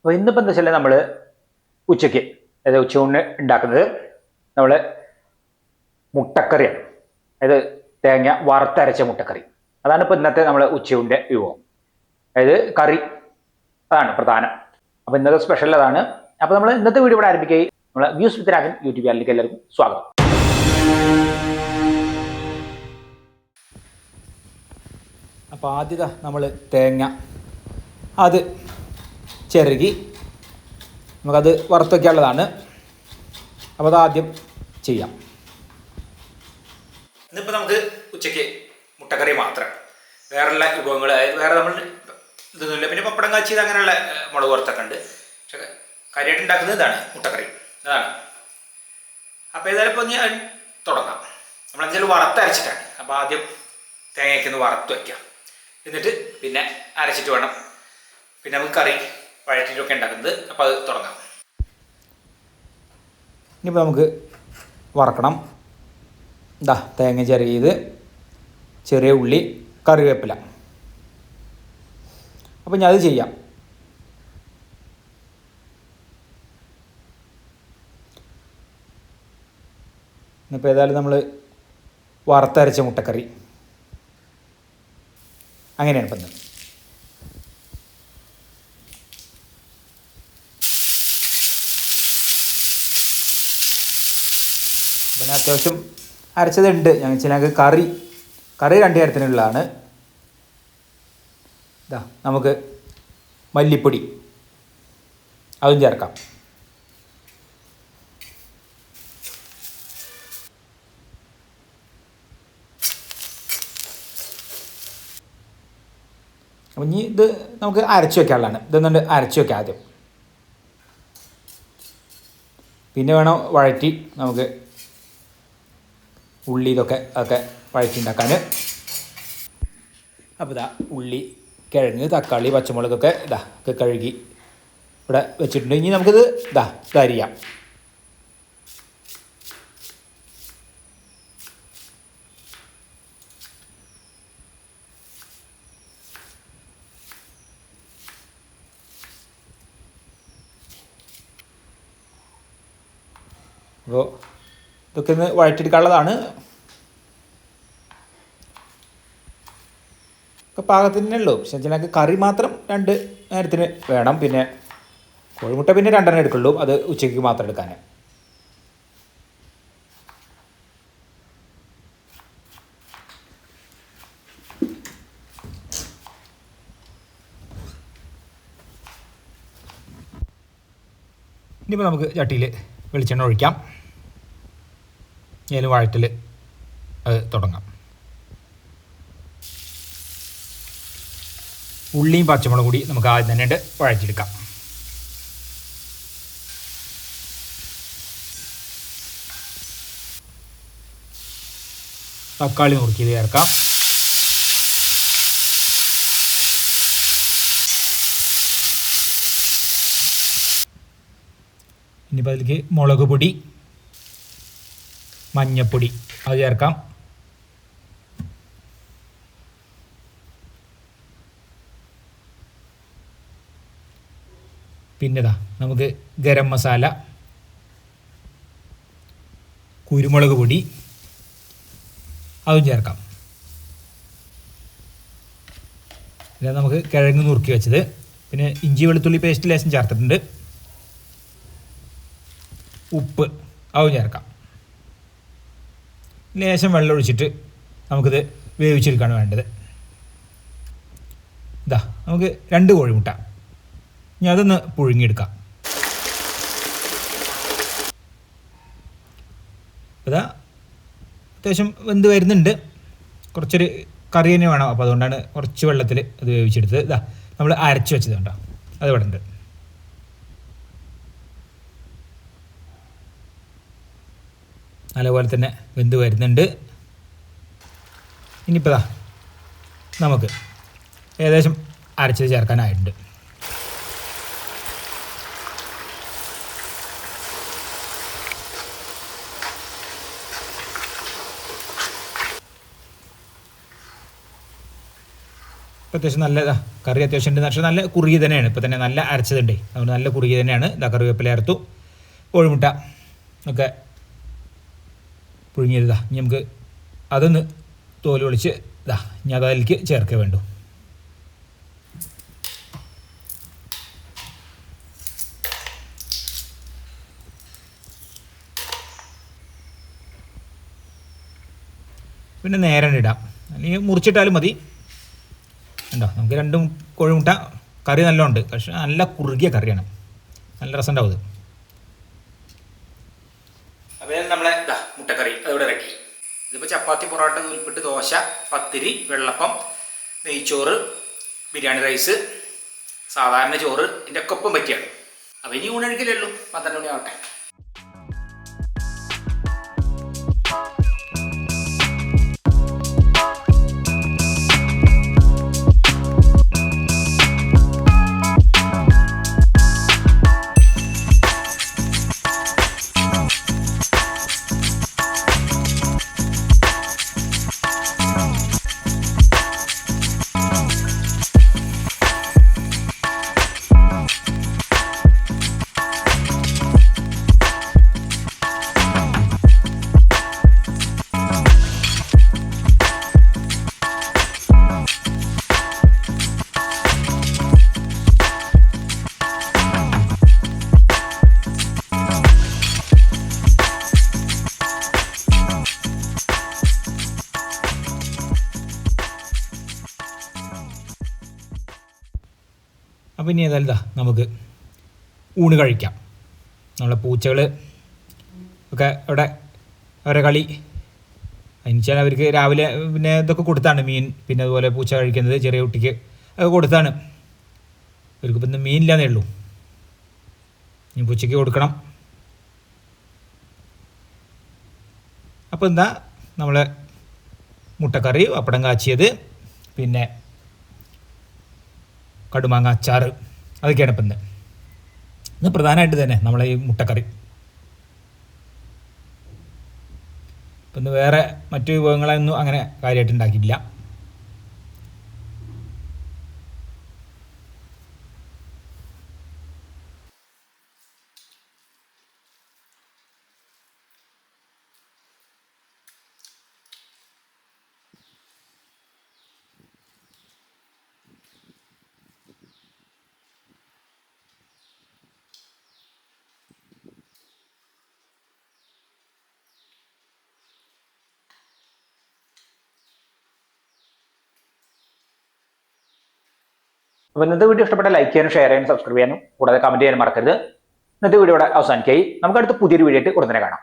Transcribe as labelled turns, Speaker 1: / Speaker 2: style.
Speaker 1: അപ്പോൾ ഇന്നിപ്പോൾ എന്താ വെച്ചാൽ നമ്മൾ ഉച്ചയ്ക്ക് അതായത് ഉച്ചയൂണിന് ഉണ്ടാക്കുന്നത് നമ്മൾ മുട്ടക്കറിയാണ്. അതായത് തേങ്ങ വറുത്തരച്ച മുട്ടക്കറി. അതാണ് ഇപ്പോൾ ഇന്നത്തെ നമ്മൾ ഉച്ചയൂണിൻ്റെ വിഭവം. അതായത് കറി അതാണ് പ്രധാനം. അപ്പോൾ ഇന്നത്തെ സ്പെഷ്യൽ അതാണ്. അപ്പോൾ നമ്മൾ ഇന്നത്തെ വീഡിയോ ഇവിടെ ആരംഭിക്കുകയും നമ്മളെ വ്യൂസ് വിത്ത് രാജൻ യൂട്യൂബ് ചാനലിലേക്ക് എല്ലാവർക്കും സ്വാഗതം. അപ്പോൾ ആദ്യം നമ്മൾ തേങ്ങ അത് ചിരകി നമുക്കത് വറുത്ത് വയ്ക്കാനുള്ളതാണ്. അപ്പോൾ അതാദ്യം ചെയ്യാം. ഇന്നിപ്പോൾ നമുക്ക് ഉച്ചയ്ക്ക് മുട്ടക്കറി മാത്രം, വേറെയുള്ള വിഭവങ്ങൾ വേറെ നമ്മൾ ഇതൊന്നുമില്ല. പിന്നെ പപ്പടം കാച്ചിയത് അങ്ങനെയുള്ള മുളക് വറുത്തൊക്കെ ഉണ്ട്. പക്ഷേ കാര്യമായിട്ട് ഉണ്ടാക്കുന്നത് ഇതാണ് മുട്ടക്കറി, അതാണ്. അപ്പോൾ ഏതായാലും ഇപ്പോൾ ഞാൻ തുടങ്ങാം. നമ്മളെന്തായാലും വറുത്തരച്ചിട്ടാണ്. അപ്പോൾ ആദ്യം തേങ്ങയ്ക്ക് ഒന്ന് വറുത്ത് വയ്ക്കാം. എന്നിട്ട് പിന്നെ അരച്ചിട്ട് വേണം പിന്നെ നമുക്ക് കറി വഴറ്റിയിട്ടൊക്കെ ഉണ്ടാക്കുന്നത്. അപ്പോൾ അത് തുടങ്ങാം. ഇനിയിപ്പോൾ നമുക്ക് വറക്കണം. ഇതാ തേങ്ങ ചിരകിയത്, ചെറിയ ഉള്ളി, കറിവേപ്പില. അപ്പോൾ ഞാൻ അത് ചെയ്യാം. ഇന്നിപ്പോൾ ഏതായാലും നമ്മൾ വറുത്തരച്ച മുട്ടക്കറി അങ്ങനെയാണ് ഇപ്പം ഇന്ന്. പിന്നെ അത്യാവശ്യം അരച്ചതുണ്ട്. ഞങ്ങൾക്ക് കറി രണ്ട് നേരത്തിനുള്ളതാണ്. ഇതാ നമുക്ക് മല്ലിപ്പൊടി അതും ചേർക്കാം. അപ്പം ഇനി ഇത് നമുക്ക് അരച്ച് വയ്ക്കാനുള്ളതാണ്. ഇതൊന്നുകൊണ്ട് അരച്ച് വയ്ക്കാം ആദ്യം. പിന്നെ വേണം വഴറ്റി നമുക്ക് ഉള്ളി അതൊക്കെ വഴറ്റി ഉണ്ടാക്കാൻ. അപ്പോൾ ഇതാ ഉള്ളി, കിഴങ്ങ്, തക്കാളി, പച്ചമുളകൊക്കെ ഒക്കെ കഴുകി ഇവിടെ വെച്ചിട്ടുണ്ട്. ഇനി നമുക്കിത് അരിയാം. അപ്പോൾ ഇതൊക്കെ ഒന്ന് വഴറ്റിയെടുക്കാനുള്ളതാണ്. ഒക്കെ പാകത്തിനേ ഉള്ളൂ. പക്ഷേ ചിലക്ക് കറി മാത്രം 2 നേരത്തിന് വേണം. പിന്നെ കോഴിമുട്ട പിന്നെ 2 എടുക്കുള്ളൂ. അത് ഉച്ചയ്ക്ക് മാത്രം എടുക്കാൻ. ഇനിയിപ്പോൾ നമുക്ക് ചട്ടിയിൽ വെളിച്ചെണ്ണ ഒഴിക്കാം. ഏലും വഴറ്റിൽ അത് തുടങ്ങാം. ഉള്ളിയും പച്ചമുളകും കൂടി നമുക്ക് ആദ്യം തന്നെ വഴറ്റിയെടുക്കാം. തക്കാളി നുറുക്കിയത് ചേർക്കാം. ഇനിയിപ്പോൾ അതിലേക്ക് മുളക് പൊടി, മഞ്ഞപ്പൊടി അത് ചേർക്കാം. പിന്നെതാ നമുക്ക് ഗരം മസാല, കുരുമുളക് പൊടി അതും ചേർക്കാം. പിന്നെ നമുക്ക് കിഴങ്ങ് നുറുക്കി വെച്ചത്, പിന്നെ ഇഞ്ചി വെളുത്തുള്ളി പേസ്റ്റ് ലേശം ചേർത്തിട്ടുണ്ട്. ഉപ്പ് അതും ചേർക്കാം. ലേശം വെള്ളം ഒഴിച്ചിട്ട് നമുക്കിത് വേവിച്ചെടുക്കുകയാണ് വേണ്ടത്. നമുക്ക് 2 കോഴിമുട്ട, ഇനി അതൊന്ന് പുഴുങ്ങിയെടുക്കാം. അപ്പോൾ അത്യാവശ്യം വെന്ത് വരുന്നുണ്ട്. കുറച്ചൊരു കറി തന്നെ വേണം. അപ്പോൾ അതുകൊണ്ടാണ് കുറച്ച് വെള്ളത്തിൽ അത് വേവിച്ചെടുത്തത്. നമ്മൾ അരച്ച് വെച്ചത് കണ്ടോ, അത് ഇവിടെ ഉണ്ട്. നല്ലപോലെ തന്നെ വെന്ത് വരുന്നുണ്ട്. ഇനിയിപ്പോൾ നമുക്ക് ഏകദേശം അരച്ചത് ചേർക്കാനായിട്ടുണ്ട്. അത്യാവശ്യം നല്ല കറി അത്യാവശ്യം ഉണ്ട്. പക്ഷേ നല്ല കുറുകി തന്നെയാണ്. ഇപ്പോൾ തന്നെ നല്ല അരച്ചതുണ്ട്, അതുകൊണ്ട് നല്ല കുറുകി തന്നെയാണ്. ഇതാ കറിവേപ്പില അരത്തു, കോഴിമുട്ട ഒക്കെ പുഴുങ്ങിയതാ. ഇനി നമുക്ക് അതൊന്ന് തോല് ഒളിച്ച് ഇതാ ഇനി അതിലേക്ക് ചേർക്കേ വേണ്ടു. പിന്നെ നേരെ ഇടാം, അല്ലെങ്കിൽ മുറിച്ചിട്ടാലും മതി. ഉണ്ടോ, നമുക്ക് രണ്ടും കോഴിമുട്ട കറി നല്ല ഉണ്ട്, പക്ഷേ നല്ല കുറുകിയ കറിയാണ്, നല്ല രസം ഉണ്ടാവും ഇത്. അപ്പോൾ നമ്മളെ മുട്ടക്കറി അതോടെ ഇറക്കി. ഇതിപ്പോൾ ചപ്പാത്തി, പൊറോട്ട, നൂൽപ്പെട്ട്, ദോശ, പത്തിരി, വെള്ളപ്പം, നെയ്ച്ചോറ്, ബിരിയാണി റൈസ്, സാധാരണ ചോറ്, ഇതിൻ്റെ ഒക്കെ ഒപ്പം പറ്റിയാണ്. അപ്പോൾ ഇനി ഊണഴിക്കലേ ഉള്ളൂ, 12 മണി ആവട്ടെ. അപ്പോൾ ഇനി ഏതായാലും നമുക്ക് ഊണ് കഴിക്കാം. നമ്മളെ പൂച്ചകൾ ഒക്കെ അവിടെ അവരെ കളി അതിനുവെച്ചാൽ അവർക്ക് രാവിലെ പിന്നെ ഇതൊക്കെ കൊടുത്താണ്, മീൻ, പിന്നെ അതുപോലെ പൂച്ച കഴിക്കുന്നത് ചെറിയ കുട്ടിക്ക് ഒക്കെ കൊടുത്താണ്. അവർക്കിപ്പോൾ ഇന്ന് മീനില്ലാന്നേ ഉള്ളൂ, ഇനി പൂച്ചയ്ക്ക് കൊടുക്കണം. അപ്പോൾ എന്താ നമ്മളെ മുട്ടക്കറി, പപ്പടം കാച്ചിയത്, പിന്നെ കടുമാങ്ങ അച്ചാറ്, അതൊക്കെയാണ് ഇപ്പം ഇന്ന് പ്രധാനമായിട്ട് തന്നെ നമ്മളെ ഈ മുട്ടക്കറി. ഇപ്പം ഇന്ന് വേറെ മറ്റു വിഭവങ്ങളൊന്നും അങ്ങനെ കാര്യമായിട്ട് ഉണ്ടാക്കിയിട്ടില്ല. അപ്പോൾ ഇന്നത്തെ വീഡിയോ ഇഷ്ടപ്പെട്ട ലൈക്ക് ചെയ്യാനും ഷെയർ ചെയ്യാനും സബ്സ്ക്രൈബ് ചെയ്യാനും കൂടാതെ കമന്റ് ചെയ്യാനും മറക്കരുത്. ഇന്നത്തെ വീഡിയോ ഇവിടെ അവസാനിക്കായി. നമുക്ക് അടുത്ത പുതിയൊരു വീഡിയോ ആയിട്ട് ഉടനെ കാണാം.